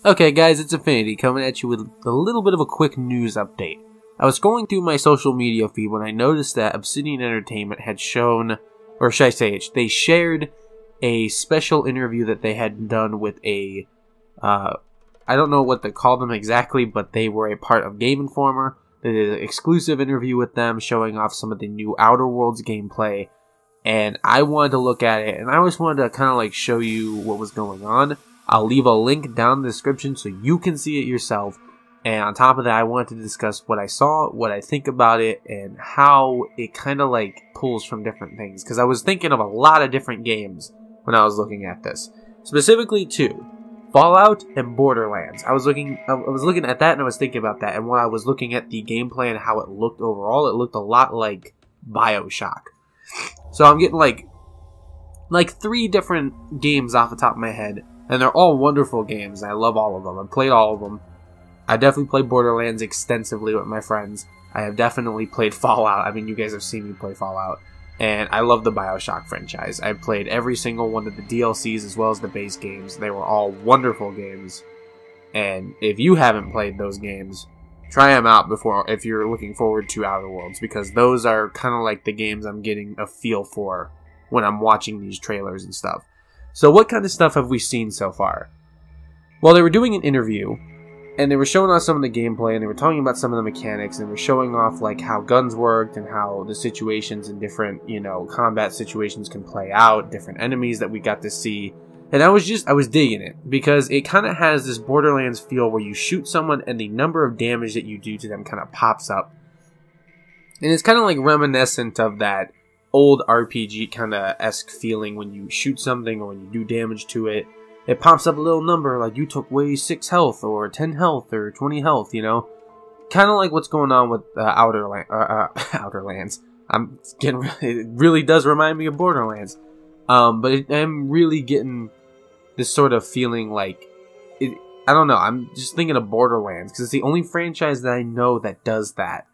Okay guys, it's Infinity coming at you with a little bit of a quick news update. I was going through my social media feed when I noticed that Obsidian Entertainment had shown, or should I say, they shared a special interview that they had done with a, I don't know what to call them exactly, but they were a part of Game Informer. They did an exclusive interview with them showing off some of the new Outer Worlds gameplay, and I wanted to look at it, and I just wanted to kind of like show you what was going on. I'll leave a link down in the description so you can see it yourself. And on top of that, I wanted to discuss what I saw, what I think about it, and how it kind of like pulls from different things. Because I was thinking of a lot of different games when I was looking at this. Specifically two, Fallout and Borderlands. I was looking at that and I was thinking about that. And when I was looking at the gameplay and how it looked overall, it looked a lot like BioShock. So I'm getting like 3 different games off the top of my head. And they're all wonderful games. I love all of them. I've played all of them. I definitely played Borderlands extensively with my friends. I have definitely played Fallout. I mean, you guys have seen me play Fallout. And I love the BioShock franchise. I've played every single one of the DLCs as well as the base games. They were all wonderful games. And if you haven't played those games, try them out if you're looking forward to Outer Worlds. Because those are kind of like the games I'm getting a feel for when I'm watching these trailers and stuff. So what kind of stuff have we seen so far? Well, they were doing an interview, and they were showing off some of the gameplay, and they were talking about some of the mechanics, and they were showing off like how guns worked, and how the situations in different, combat situations can play out, different enemies that we got to see. And I was digging it, because it kind of has this Borderlands feel where you shoot someone, and the number of damage that you do to them kind of pops up. And it's kind of like reminiscent of that old RPG kind of esque feeling when you shoot something or when you do damage to it. It pops up a little number like you took away 6 health or 10 health or 20 health, Kind of like what's going on with Outer Lands. It really does remind me of Borderlands. But I'm really getting this sort of feeling like, I don't know, I'm just thinking of Borderlands because it's the only franchise that I know that does that.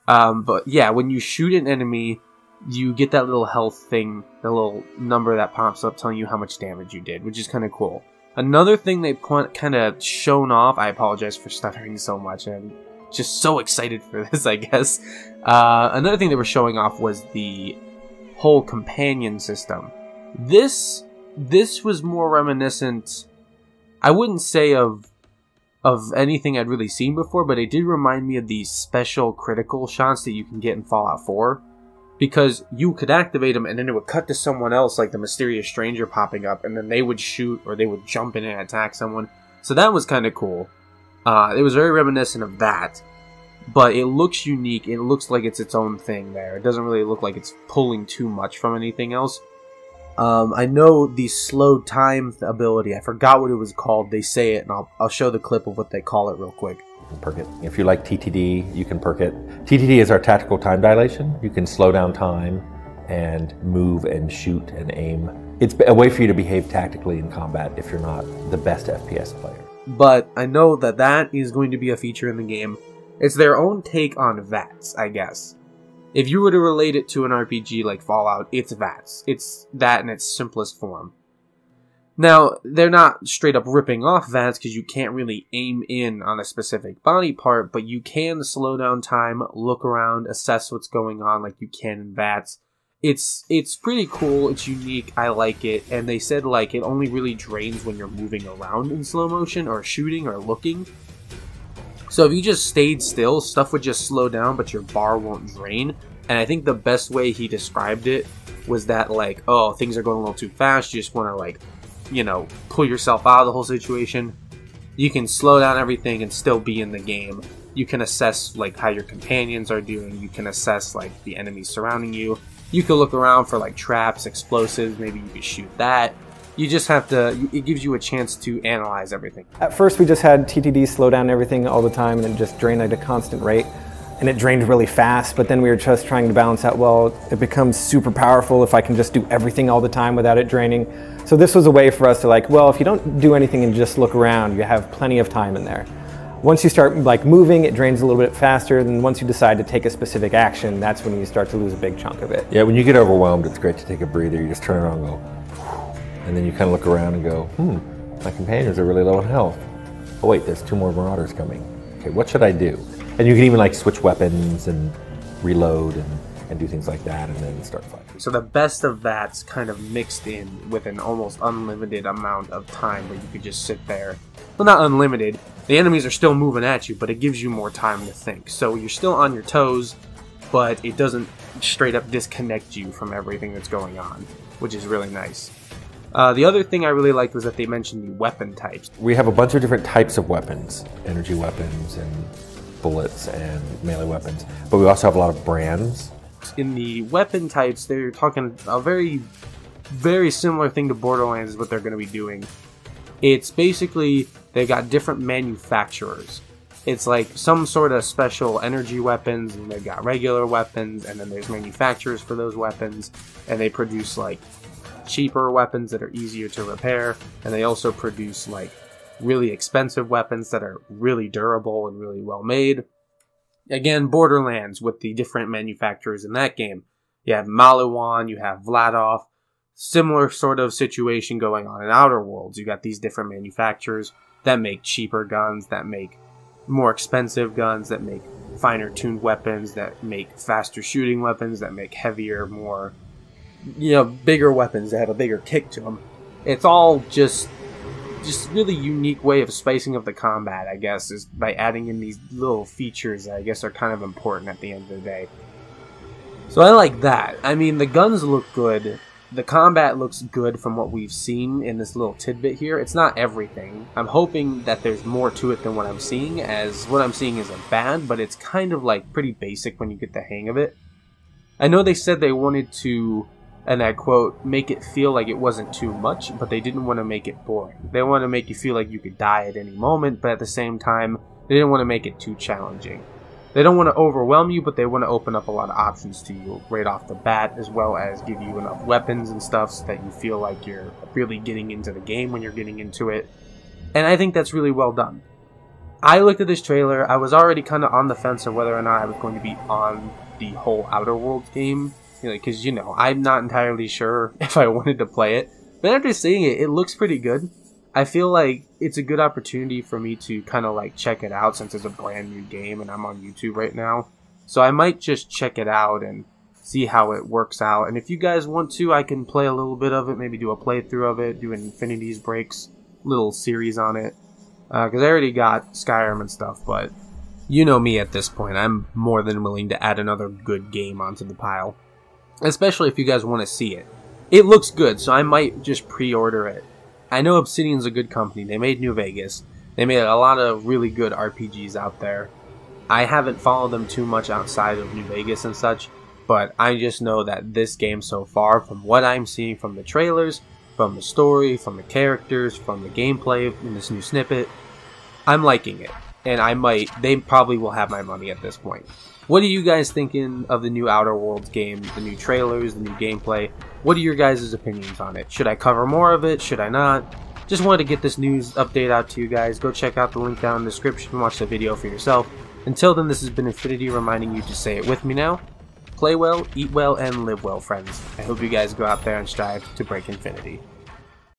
But yeah, when you shoot an enemy, you get that little health thing, the little number that pops up telling you how much damage you did, which is kind of cool. Another thing they've kind of shown off, I apologize for stuttering so much, I'm just so excited for this, I guess. Another thing they were showing off was the whole companion system. This was more reminiscent, I wouldn't say of anything I'd really seen before, but it did remind me of these special critical shots that you can get in Fallout 4. Because you could activate them and then it would cut to someone else, like the mysterious stranger popping up, and then they would shoot or they would jump in and attack someone. So that was kind of cool. It was very reminiscent of that. But it looks unique. It looks like it's its own thing there. It doesn't really look like it's pulling too much from anything else. I know the slow time ability. I forgot what it was called. They say it, and I'll show the clip of what they call it real quick. Perk it. If you like TTD, you can perk it. TTD is our tactical time dilation. You can slow down time and move and shoot and aim. It's a way for you to behave tactically in combat if you're not the best FPS player. But I know that is going to be a feature in the game. It's their own take on VATS, I guess. If you were to relate it to an RPG like Fallout, it's VATS. It's that in its simplest form. Now, they're not straight up ripping off VATS because you can't really aim in on a specific body part, but you can slow down time, look around, assess what's going on like you can in VATS. It's pretty cool, it's unique, I like it, and they said like it only really drains when you're moving around in slow motion or shooting or looking. So if you just stayed still, stuff would just slow down but your bar won't drain. And I think the best way he described it was that like, oh, things are going a little too fast, you just want to like, pull yourself out of the whole situation. You can slow down everything and still be in the game. You can assess like how your companions are doing. You can assess like the enemies surrounding you. You can look around for like traps, explosives, maybe you can shoot that. You just have to, it gives you a chance to analyze everything. At first we just had TTD slow down everything all the time and it just drained at a constant rate. And it drained really fast, but then we were just trying to balance out, well, it becomes super powerful if I can just do everything all the time without it draining. So this was a way for us to like, well, if you don't do anything and just look around, you have plenty of time in there. Once you start like moving, it drains a little bit faster. Then once you decide to take a specific action, that's when you start to lose a big chunk of it. Yeah, when you get overwhelmed, it's great to take a breather. You just turn around and go, and then you kind of look around and go, my companions are really low in health. oh wait, there's 2 more Marauders coming. Okay, what should I do? And you can even like switch weapons and reload and do things like that, and then start fighting. So the best of that's kind of mixed in with an almost unlimited amount of time where you could just sit there. Well, not unlimited. The enemies are still moving at you, but it gives you more time to think. So you're still on your toes, but it doesn't straight up disconnect you from everything that's going on, which is really nice. The other thing I really liked was that they mentioned the weapon types. We have a bunch of different types of weapons, energy weapons and bullets and melee weapons, but we also have a lot of brands. In the weapon types, they're talking a very, very similar thing to Borderlands is what they're going to be doing. It's basically, they got different manufacturers. It's like some sort of special energy weapons, and they've got regular weapons, and then there's manufacturers for those weapons, and they produce like cheaper weapons that are easier to repair, and they also produce like really expensive weapons that are really durable and really well made. Again, Borderlands with the different manufacturers in that game. You have Maliwan, you have Vladof. Similar sort of situation going on in Outer Worlds. You got these different manufacturers that make cheaper guns, that make more expensive guns, that make finer tuned weapons, that make faster shooting weapons, that make heavier, more, bigger weapons that have a bigger kick to them. It's all just really unique way of spicing up the combat, I guess, is by adding in these little features that I guess are kind of important at the end of the day. So I like that. I mean, the guns look good. The combat looks good from what we've seen in this little tidbit here. It's not everything. I'm hoping that there's more to it than what I'm seeing, as what I'm seeing isn't bad, but it's kind of like pretty basic when you get the hang of it. I know they said they wanted to, and I quote, make it feel like it wasn't too much, but they didn't want to make it boring. They want to make you feel like you could die at any moment, but at the same time, they didn't want to make it too challenging. They don't want to overwhelm you, but they want to open up a lot of options to you right off the bat, as well as give you enough weapons and stuff so that you feel like you're really getting into the game when you're getting into it. And I think that's really well done. I looked at this trailer, I was already kind of on the fence of whether or not I was going to be on the whole Outer Worlds game, because, I'm not entirely sure if I wanted to play it. But after seeing it, it looks pretty good. I feel like it's a good opportunity for me to kind of like check it out since it's a brand new game and I'm on YouTube right now. So I might just check it out and see how it works out. And if you guys want to, I can play a little bit of it, maybe do a playthrough of it, do an Infinity's Breaks little series on it. Because I already got Skyrim and stuff, but you know me at this point. I'm more than willing to add another good game onto the pile. Especially if you guys want to see it. It looks good, so I might just pre-order it. I know Obsidian's a good company. They made New Vegas. They made a lot of really good RPGs out there. I haven't followed them too much outside of New Vegas and such, but I just know that this game so far, from what I'm seeing from the trailers, from the story, from the characters, from the gameplay in this new snippet, I'm liking it. And they probably will have my money at this point. What are you guys thinking of the new Outer Worlds game, the new trailers, the new gameplay? What are your guys' opinions on it? Should I cover more of it? Should I not? Just wanted to get this news update out to you guys. Go check out the link down in the description and watch the video for yourself. Until then, this has been Infinity reminding you to say it with me now. Play well, eat well, and live well, friends. I hope you guys go out there and strive to break infinity.